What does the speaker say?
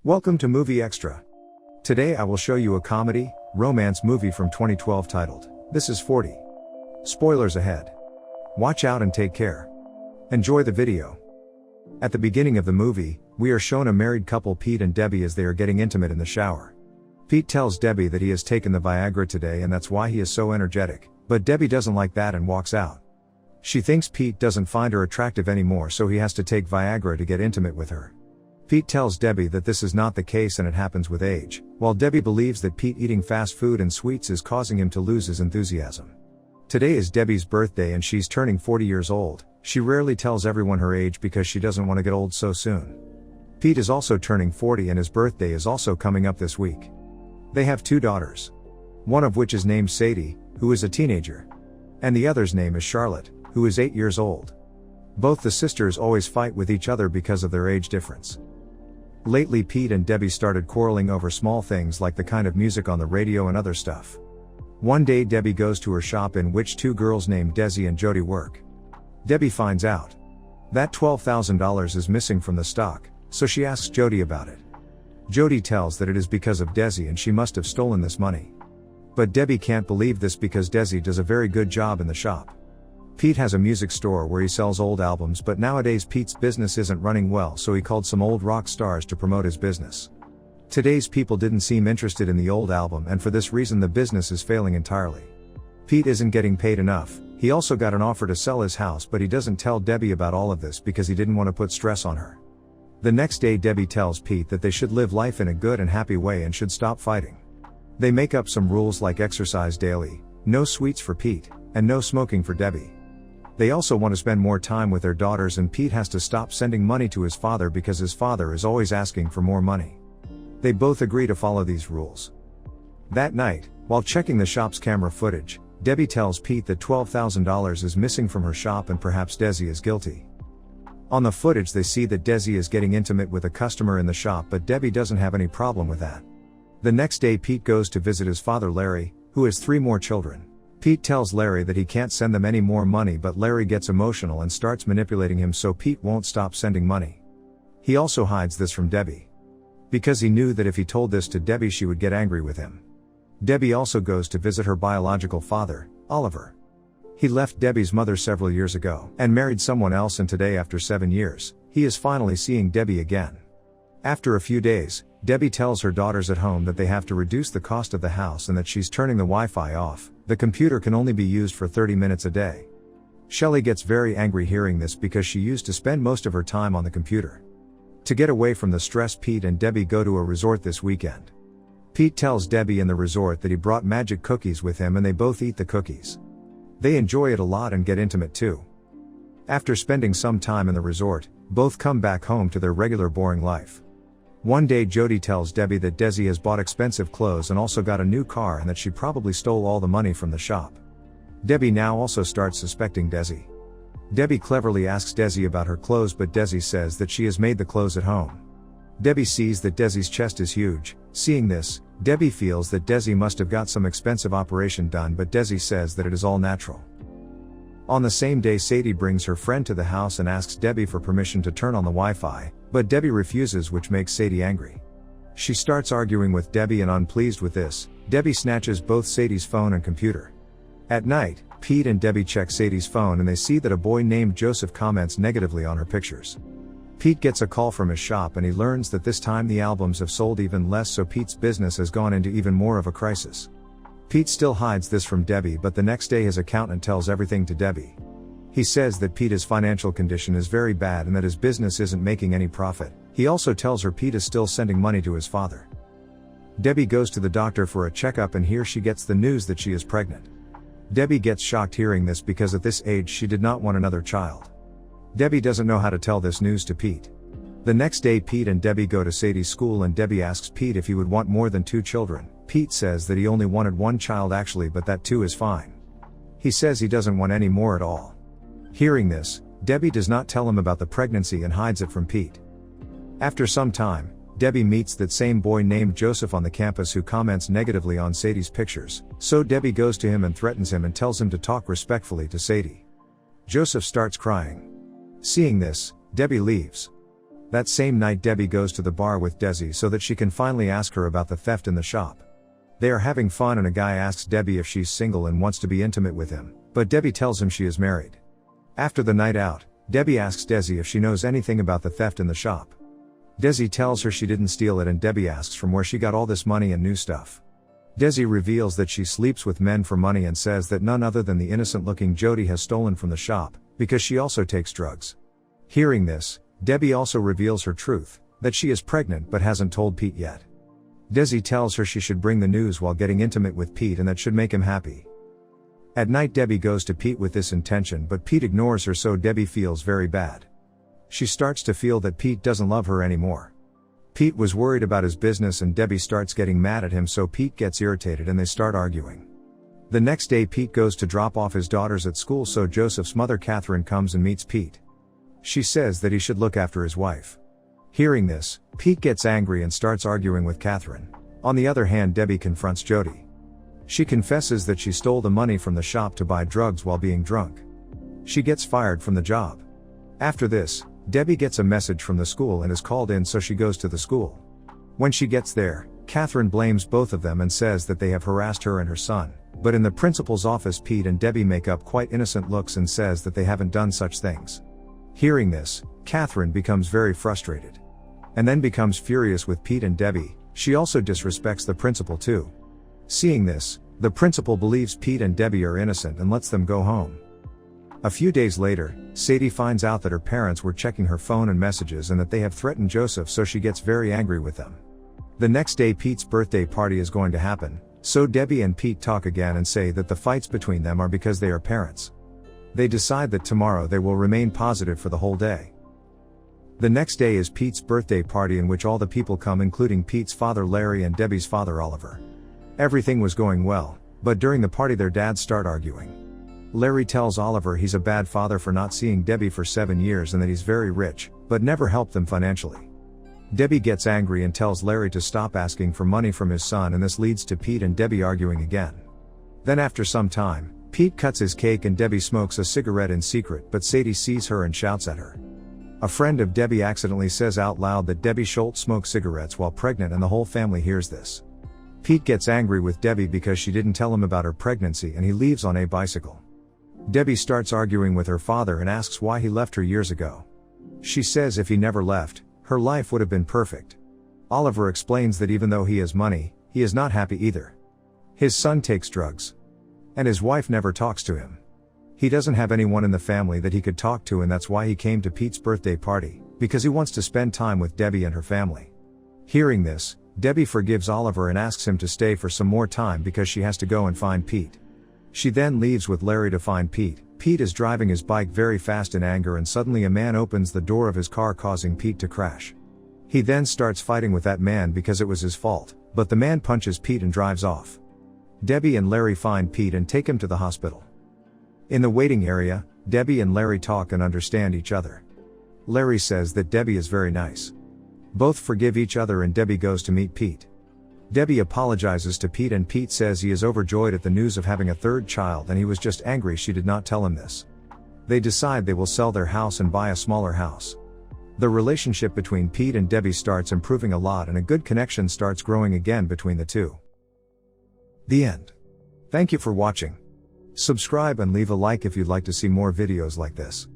Welcome to Movie Xtra. Today I will show you a comedy, romance movie from 2012 titled, This is 40. Spoilers ahead. Watch out and take care. Enjoy the video. At the beginning of the movie, we are shown a married couple Pete and Debbie as they are getting intimate in the shower. Pete tells Debbie that he has taken the Viagra today and that's why he is so energetic, but Debbie doesn't like that and walks out. She thinks Pete doesn't find her attractive anymore, so he has to take Viagra to get intimate with her. Pete tells Debbie that this is not the case and it happens with age, while Debbie believes that Pete eating fast food and sweets is causing him to lose his enthusiasm. Today is Debbie's birthday and she's turning 40 years old. She rarely tells everyone her age because she doesn't want to get old so soon. Pete is also turning 40 and his birthday is also coming up this week. They have two daughters. One of which is named Sadie, who is a teenager. And the other's name is Charlotte, who is 8 years old. Both the sisters always fight with each other because of their age difference. Lately Pete and Debbie started quarreling over small things like the kind of music on the radio and other stuff. One day Debbie goes to her shop in which two girls named Desi and Jody work. Debbie finds out that $12,000 is missing from the stock, so she asks Jody about it. Jody tells that it is because of Desi and she must have stolen this money. But Debbie can't believe this because Desi does a very good job in the shop. Pete has a music store where he sells old albums, but nowadays Pete's business isn't running well, so he called some old rock stars to promote his business. Today's people didn't seem interested in the old album, and for this reason the business is failing entirely. Pete isn't getting paid enough. He also got an offer to sell his house, but he doesn't tell Debbie about all of this because he didn't want to put stress on her. The next day Debbie tells Pete that they should live life in a good and happy way and should stop fighting. They make up some rules like exercise daily, no sweets for Pete, and no smoking for Debbie. They also want to spend more time with their daughters, and Pete has to stop sending money to his father because his father is always asking for more money. They both agree to follow these rules. That night, while checking the shop's camera footage, Debbie tells Pete that $12,000 is missing from her shop and perhaps Desi is guilty. On the footage they see that Desi is getting intimate with a customer in the shop, but Debbie doesn't have any problem with that. The next day Pete goes to visit his father Larry, who has 3 more children. Pete tells Larry that he can't send them any more money, but Larry gets emotional and starts manipulating him so Pete won't stop sending money. He also hides this from Debbie, because he knew that if he told this to Debbie she would get angry with him. Debbie also goes to visit her biological father, Oliver. He left Debbie's mother several years ago and married someone else, and today after 7 years, he is finally seeing Debbie again. After a few days, Debbie tells her daughters at home that they have to reduce the cost of the house and that she's turning the Wi-Fi off. The computer can only be used for 30 minutes a day. Shelley gets very angry hearing this because she used to spend most of her time on the computer. To get away from the stress, Pete and Debbie go to a resort this weekend. Pete tells Debbie in the resort that he brought magic cookies with him and they both eat the cookies. They enjoy it a lot and get intimate too. After spending some time in the resort, both come back home to their regular boring life. One day Jody tells Debbie that Desi has bought expensive clothes and also got a new car and that she probably stole all the money from the shop. Debbie now also starts suspecting Desi. Debbie cleverly asks Desi about her clothes, but Desi says that she has made the clothes at home. Debbie sees that Desi's chest is huge. Seeing this, Debbie feels that Desi must have got some expensive operation done, but Desi says that it is all natural. On the same day Sadie brings her friend to the house and asks Debbie for permission to turn on the Wi-Fi, but Debbie refuses, which makes Sadie angry. She starts arguing with Debbie, and unpleased with this, Debbie snatches both Sadie's phone and computer. At night, Pete and Debbie check Sadie's phone and they see that a boy named Joseph comments negatively on her pictures. Pete gets a call from his shop and he learns that this time the albums have sold even less, so Pete's business has gone into even more of a crisis. Pete still hides this from Debbie, but the next day his accountant tells everything to Debbie. He says that Pete's financial condition is very bad and that his business isn't making any profit. He also tells her Pete is still sending money to his father. Debbie goes to the doctor for a checkup and here she gets the news that she is pregnant. Debbie gets shocked hearing this because at this age she did not want another child. Debbie doesn't know how to tell this news to Pete. The next day Pete and Debbie go to Sadie's school and Debbie asks Pete if he would want more than 2 children. Pete says that he only wanted 1 child actually, but that 2 is fine. He says he doesn't want any more at all. Hearing this, Debbie does not tell him about the pregnancy and hides it from Pete. After some time, Debbie meets that same boy named Joseph on the campus who comments negatively on Sadie's pictures, so Debbie goes to him and threatens him and tells him to talk respectfully to Sadie. Joseph starts crying. Seeing this, Debbie leaves. That same night Debbie goes to the bar with Desi so that she can finally ask her about the theft in the shop. They are having fun and a guy asks Debbie if she's single and wants to be intimate with him, but Debbie tells him she is married. After the night out, Debbie asks Desi if she knows anything about the theft in the shop. Desi tells her she didn't steal it and Debbie asks from where she got all this money and new stuff. Desi reveals that she sleeps with men for money and says that none other than the innocent-looking Jody has stolen from the shop, because she also takes drugs. Hearing this, Debbie also reveals her truth, that she is pregnant but hasn't told Pete yet. Desi tells her she should bring the news while getting intimate with Pete and that should make him happy. At night Debbie goes to Pete with this intention but Pete ignores her so Debbie feels very bad. She starts to feel that Pete doesn't love her anymore. Pete was worried about his business and Debbie starts getting mad at him so Pete gets irritated and they start arguing. The next day Pete goes to drop off his daughters at school so Joseph's mother Catherine comes and meets Pete. She says that he should look after his wife. Hearing this, Pete gets angry and starts arguing with Catherine. On the other hand, Debbie confronts Jody. She confesses that she stole the money from the shop to buy drugs while being drunk. She gets fired from the job. After this, Debbie gets a message from the school and is called in so she goes to the school. When she gets there, Catherine blames both of them and says that they have harassed her and her son, but in the principal's office Pete and Debbie make up quite innocent looks and says that they haven't done such things. Hearing this, Catherine becomes very frustrated. And then becomes furious with Pete and Debbie. She also disrespects the principal too. Seeing this, the principal believes Pete and Debbie are innocent and lets them go home. A few days later, Sadie finds out that her parents were checking her phone and messages and that they have threatened Joseph so she gets very angry with them. The next day Pete's birthday party is going to happen, so Debbie and Pete talk again and say that the fights between them are because they are parents. They decide that tomorrow they will remain positive for the whole day. The next day is Pete's birthday party in which all the people come including Pete's father Larry and Debbie's father Oliver. Everything was going well, but during the party their dads start arguing. Larry tells Oliver he's a bad father for not seeing Debbie for 7 years and that he's very rich, but never helped them financially. Debbie gets angry and tells Larry to stop asking for money from his son and this leads to Pete and Debbie arguing again. Then after some time, Pete cuts his cake and Debbie smokes a cigarette in secret but Sadie sees her and shouts at her. A friend of Debbie accidentally says out loud that Debbie Schultz smoked cigarettes while pregnant and the whole family hears this. Pete gets angry with Debbie because she didn't tell him about her pregnancy and he leaves on a bicycle. Debbie starts arguing with her father and asks why he left her years ago. She says if he never left, her life would have been perfect. Oliver explains that even though he has money, he is not happy either. His son takes drugs. And his wife never talks to him. He doesn't have anyone in the family that he could talk to and that's why he came to Pete's birthday party, because he wants to spend time with Debbie and her family. Hearing this, Debbie forgives Oliver and asks him to stay for some more time because she has to go and find Pete. She then leaves with Larry to find Pete. Pete is driving his bike very fast in anger and suddenly a man opens the door of his car causing Pete to crash. He then starts fighting with that man because it was his fault, but the man punches Pete and drives off. Debbie and Larry find Pete and take him to the hospital. In the waiting area, Debbie and Larry talk and understand each other. Larry says that Debbie is very nice. Both forgive each other and Debbie goes to meet Pete. Debbie apologizes to Pete and Pete says he is overjoyed at the news of having a third child and he was just angry she did not tell him this. They decide they will sell their house and buy a smaller house. The relationship between Pete and Debbie starts improving a lot and a good connection starts growing again between the two. The end. Thank you for watching. Subscribe and leave a like if you'd like to see more videos like this.